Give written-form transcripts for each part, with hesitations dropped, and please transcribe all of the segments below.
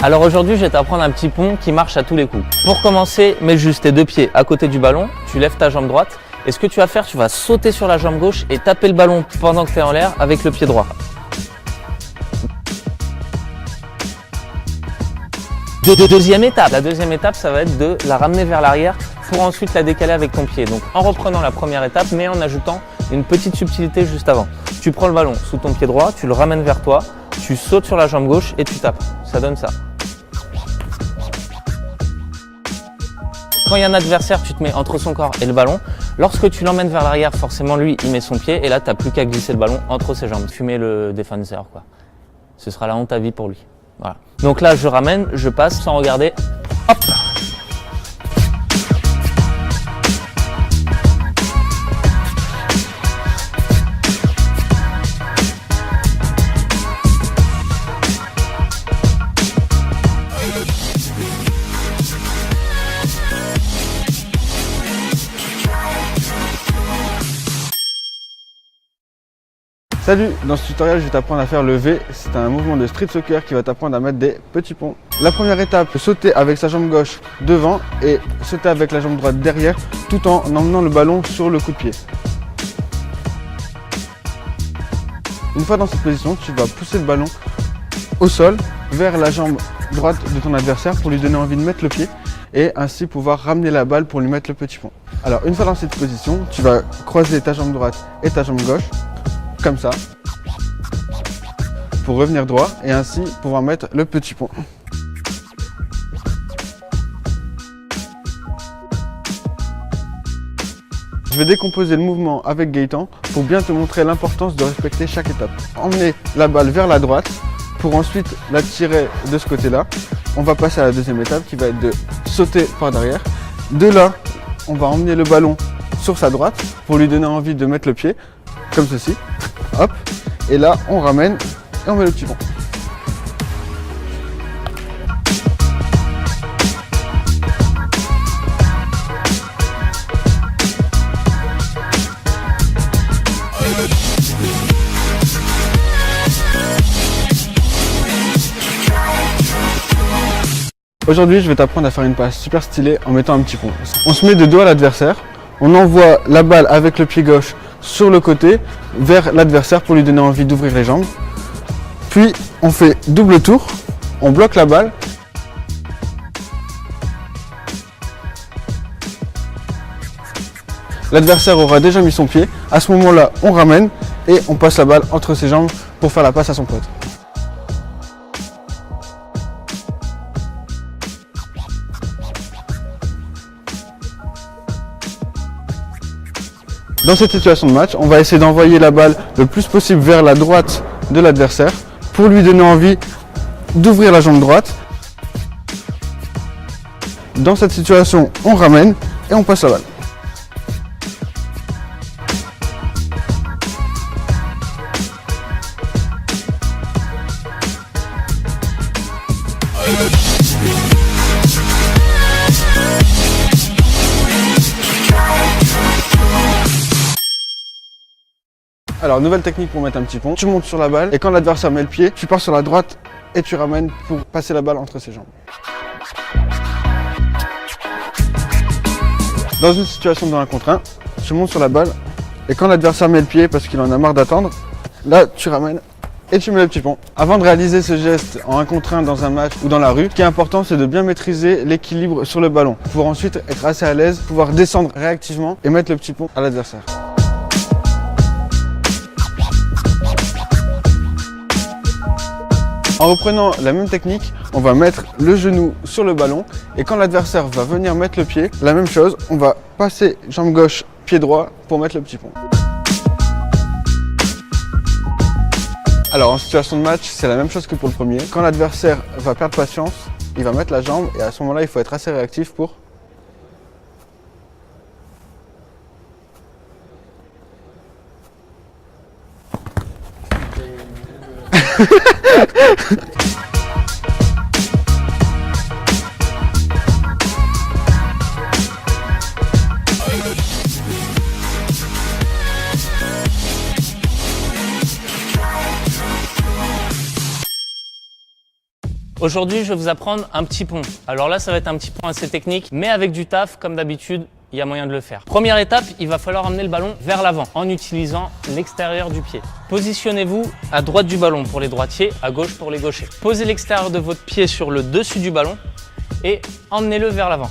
Alors aujourd'hui, je vais t'apprendre un petit pont qui marche à tous les coups. Pour commencer, mets juste tes deux pieds à côté du ballon, tu lèves ta jambe droite et ce que tu vas faire, tu vas sauter sur la jambe gauche et taper le ballon pendant que tu es en l'air avec le pied droit. Deuxième étape. La deuxième étape, ça va être de la ramener vers l'arrière pour ensuite la décaler avec ton pied. Donc en reprenant la première étape, mais en ajoutant une petite subtilité juste avant. Tu prends le ballon sous ton pied droit, tu le ramènes vers toi, tu sautes sur la jambe gauche et tu tapes. Ça donne ça. Quand il y a un adversaire, tu te mets entre son corps et le ballon. Lorsque tu l'emmènes vers l'arrière, forcément lui, il met son pied et là, tu n'as plus qu'à glisser le ballon entre ses jambes. Fumer le défenseur, quoi. Ce sera la honte à vie pour lui. Voilà. Donc là, je ramène, je passe sans regarder. Hop! Salut, dans ce tutoriel je vais t'apprendre à faire le V, c'est un mouvement de street soccer qui va t'apprendre à mettre des petits ponts. La première étape, sauter avec sa jambe gauche devant et sauter avec la jambe droite derrière tout en emmenant le ballon sur le coup de pied. Une fois dans cette position, tu vas pousser le ballon au sol vers la jambe droite de ton adversaire pour lui donner envie de mettre le pied et ainsi pouvoir ramener la balle pour lui mettre le petit pont. Alors une fois dans cette position, tu vas croiser ta jambe droite et ta jambe gauche comme ça, pour revenir droit et ainsi pouvoir mettre le petit pont. Je vais décomposer le mouvement avec Gaëtan pour bien te montrer l'importance de respecter chaque étape. Emmener la balle vers la droite pour ensuite la tirer de ce côté-là. On va passer à la deuxième étape qui va être de sauter par derrière. De là, on va emmener le ballon sur sa droite pour lui donner envie de mettre le pied, comme ceci. Hop, et là on ramène et on met le petit pont. Aujourd'hui je vais t'apprendre à faire une passe super stylée en mettant un petit pont. On se met de dos à l'adversaire, on envoie la balle avec le pied gauche sur le côté vers l'adversaire pour lui donner envie d'ouvrir les jambes. Puis on fait double tour, on bloque la balle. L'adversaire aura déjà mis son pied. À ce moment-là, on ramène et on passe la balle entre ses jambes pour faire la passe à son pote. Dans cette situation de match, on va essayer d'envoyer la balle le plus possible vers la droite de l'adversaire pour lui donner envie d'ouvrir la jambe droite. Dans cette situation, on ramène et on passe la balle. Alors nouvelle technique pour mettre un petit pont, tu montes sur la balle et quand l'adversaire met le pied, tu pars sur la droite et tu ramènes pour passer la balle entre ses jambes. Dans une situation de 1 contre 1, tu montes sur la balle et quand l'adversaire met le pied parce qu'il en a marre d'attendre, là tu ramènes et tu mets le petit pont. Avant de réaliser ce geste en 1 contre 1 dans un match ou dans la rue, ce qui est important c'est de bien maîtriser l'équilibre sur le ballon pour ensuite être assez à l'aise, pouvoir descendre réactivement et mettre le petit pont à l'adversaire. En reprenant la même technique, on va mettre le genou sur le ballon et quand l'adversaire va venir mettre le pied, la même chose, on va passer jambe gauche, pied droit pour mettre le petit pont. Alors en situation de match, c'est la même chose que pour le premier. Quand l'adversaire va perdre patience, il va mettre la jambe et à ce moment-là, il faut être assez réactif pour Aujourd'hui, je vais vous apprendre un petit pont. Alors là, ça va être un petit pont assez technique, mais avec du taf, comme d'habitude, il y a moyen de le faire. Première étape, il va falloir emmener le ballon vers l'avant en utilisant l'extérieur du pied. Positionnez-vous à droite du ballon pour les droitiers, à gauche pour les gauchers. Posez l'extérieur de votre pied sur le dessus du ballon et emmenez-le vers l'avant.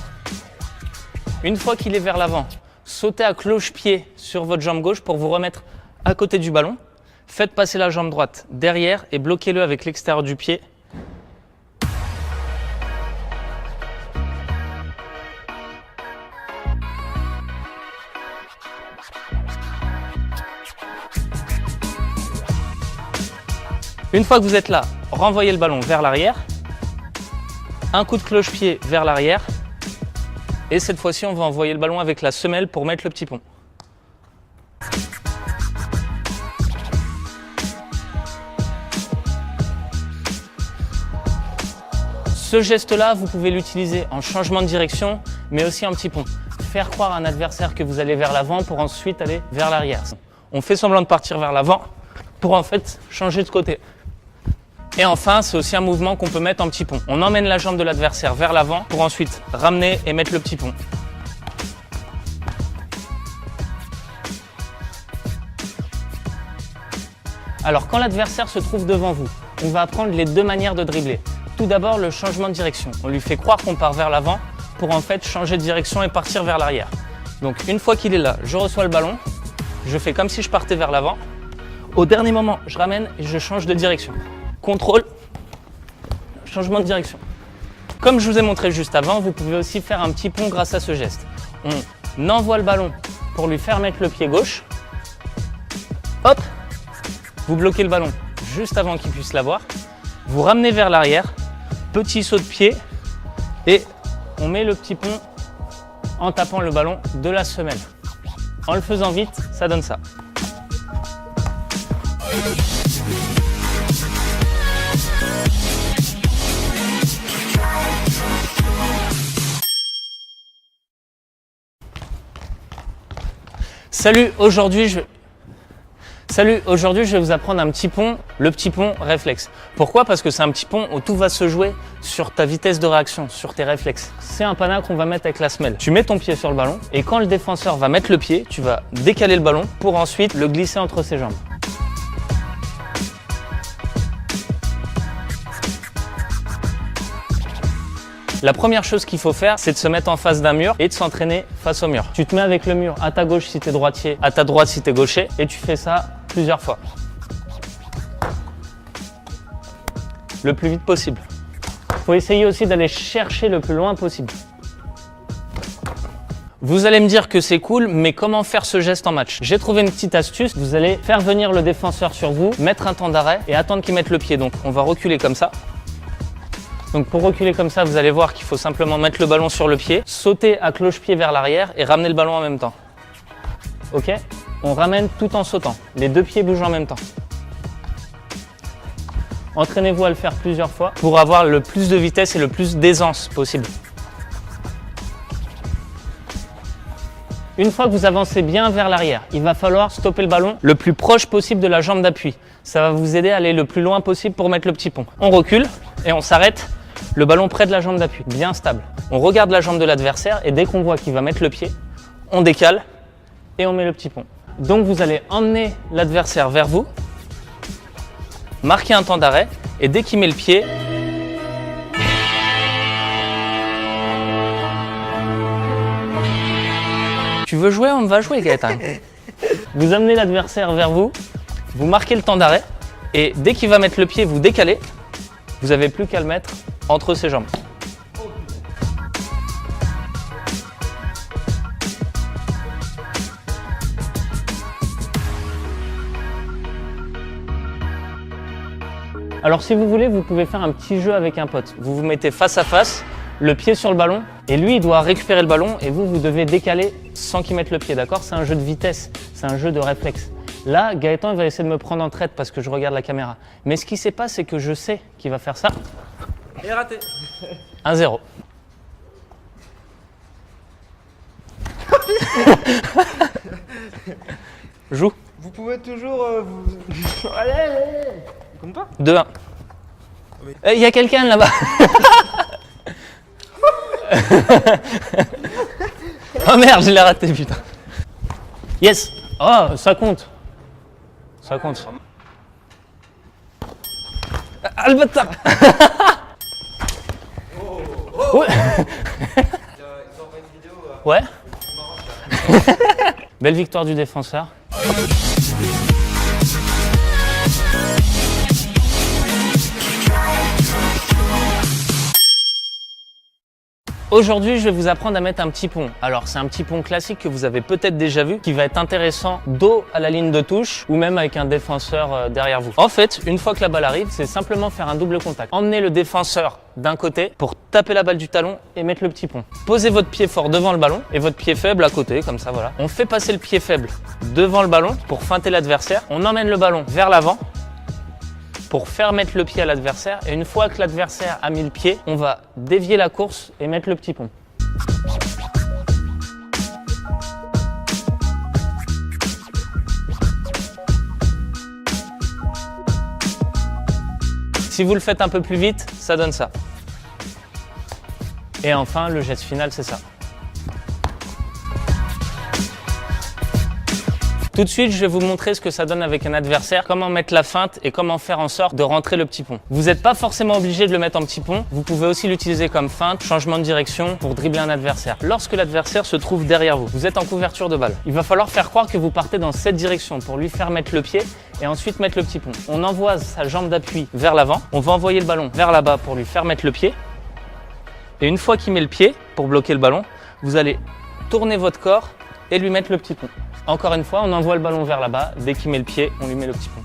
Une fois qu'il est vers l'avant, sautez à cloche-pied sur votre jambe gauche pour vous remettre à côté du ballon. Faites passer la jambe droite derrière et bloquez-le avec l'extérieur du pied. Une fois que vous êtes là, renvoyez le ballon vers l'arrière. Un coup de cloche-pied vers l'arrière. Et cette fois-ci, on va envoyer le ballon avec la semelle pour mettre le petit pont. Ce geste-là, vous pouvez l'utiliser en changement de direction, mais aussi en petit pont. Faire croire à un adversaire que vous allez vers l'avant pour ensuite aller vers l'arrière. On fait semblant de partir vers l'avant pour en fait changer de côté. Et enfin, c'est aussi un mouvement qu'on peut mettre en petit pont. On emmène la jambe de l'adversaire vers l'avant pour ensuite ramener et mettre le petit pont. Alors, quand l'adversaire se trouve devant vous, on va apprendre les deux manières de dribbler. Tout d'abord, le changement de direction. On lui fait croire qu'on part vers l'avant pour en fait changer de direction et partir vers l'arrière. Donc, une fois qu'il est là, je reçois le ballon, je fais comme si je partais vers l'avant. Au dernier moment, je ramène et je change de direction. Contrôle, changement de direction. Comme je vous ai montré juste avant, vous pouvez aussi faire un petit pont grâce à ce geste. On envoie le ballon pour lui faire mettre le pied gauche. Hop, vous bloquez le ballon juste avant qu'il puisse l'avoir. Vous ramenez vers l'arrière, petit saut de pied et on met le petit pont en tapant le ballon de la semelle. En le faisant vite, ça donne ça. Salut, aujourd'hui je vais vous apprendre un petit pont, le petit pont réflexe. Pourquoi? Parce que c'est un petit pont où tout va se jouer sur ta vitesse de réaction, sur tes réflexes. C'est un panneau qu'on va mettre avec la semelle. Tu mets ton pied sur le ballon et quand le défenseur va mettre le pied, tu vas décaler le ballon pour ensuite le glisser entre ses jambes. La première chose qu'il faut faire, c'est de se mettre en face d'un mur et de s'entraîner face au mur. Tu te mets avec le mur à ta gauche si tu es droitier, à ta droite si tu es gaucher et tu fais ça plusieurs fois. Le plus vite possible. Il faut essayer aussi d'aller chercher le plus loin possible. Vous allez me dire que c'est cool, mais comment faire ce geste en match? J'ai trouvé une petite astuce. Vous allez faire venir le défenseur sur vous, mettre un temps d'arrêt et attendre qu'il mette le pied. Donc on va reculer comme ça. Donc pour reculer comme ça, vous allez voir qu'il faut simplement mettre le ballon sur le pied, sauter à cloche-pied vers l'arrière et ramener le ballon en même temps. Ok? On ramène tout en sautant. Les deux pieds bougent en même temps. Entraînez-vous à le faire plusieurs fois pour avoir le plus de vitesse et le plus d'aisance possible. Une fois que vous avancez bien vers l'arrière, il va falloir stopper le ballon le plus proche possible de la jambe d'appui. Ça va vous aider à aller le plus loin possible pour mettre le petit pont. On recule et on s'arrête. Le ballon près de la jambe d'appui, bien stable. On regarde la jambe de l'adversaire et dès qu'on voit qu'il va mettre le pied, on décale et on met le petit pont. Donc vous allez emmener l'adversaire vers vous, marquer un temps d'arrêt et dès qu'il met le pied, tu veux jouer, on va jouer Gaëtan. Vous amenez l'adversaire vers vous, vous marquez le temps d'arrêt et dès qu'il va mettre le pied, vous décalez. Vous n'avez plus qu'à le mettre entre ses jambes. Alors si vous voulez, vous pouvez faire un petit jeu avec un pote. Vous vous mettez face à face, le pied sur le ballon, et lui il doit récupérer le ballon et vous devez décaler sans qu'il mette le pied, d'accord? C'est un jeu de vitesse, c'est un jeu de réflexe. Là, Gaëtan il va essayer de me prendre en traite parce que je regarde la caméra. Mais ce qui s'est passé, c'est que je sais qu'il va faire ça. Et raté. 1-0. Joue. Vous pouvez toujours vous... Allez, allez. Compte pas. 2-1. Il y a quelqu'un là-bas. Oh merde, je l'ai raté, putain. Yes. Oh, ça compte. Ça compte. Ah, le bâtard. Ouais. Ouais. Belle victoire du défenseur. Aujourd'hui, je vais vous apprendre à mettre un petit pont. Alors, c'est un petit pont classique que vous avez peut-être déjà vu, qui va être intéressant dos à la ligne de touche ou même avec un défenseur derrière vous. En fait, une fois que la balle arrive, c'est simplement faire un double contact. Emmenez le défenseur d'un côté pour taper la balle du talon et mettre le petit pont. Posez votre pied fort devant le ballon et votre pied faible à côté, comme ça, voilà. On fait passer le pied faible devant le ballon pour feinter l'adversaire. On emmène le ballon vers l'avant pour faire mettre le pied à l'adversaire, et une fois que l'adversaire a mis le pied, on va dévier la course et mettre le petit pont. Si vous le faites un peu plus vite, ça donne ça. Et enfin, le geste final, c'est ça. Tout de suite, je vais vous montrer ce que ça donne avec un adversaire, comment mettre la feinte et comment faire en sorte de rentrer le petit pont. Vous n'êtes pas forcément obligé de le mettre en petit pont, vous pouvez aussi l'utiliser comme feinte, changement de direction pour dribbler un adversaire. Lorsque l'adversaire se trouve derrière vous, vous êtes en couverture de balle. Il va falloir faire croire que vous partez dans cette direction pour lui faire mettre le pied et ensuite mettre le petit pont. On envoie sa jambe d'appui vers l'avant, on va envoyer le ballon vers là-bas pour lui faire mettre le pied. Et une fois qu'il met le pied pour bloquer le ballon, vous allez tourner votre corps et lui mettre le petit pont. Encore une fois, on envoie le ballon vers là-bas. Dès qu'il met le pied, on lui met le petit pont.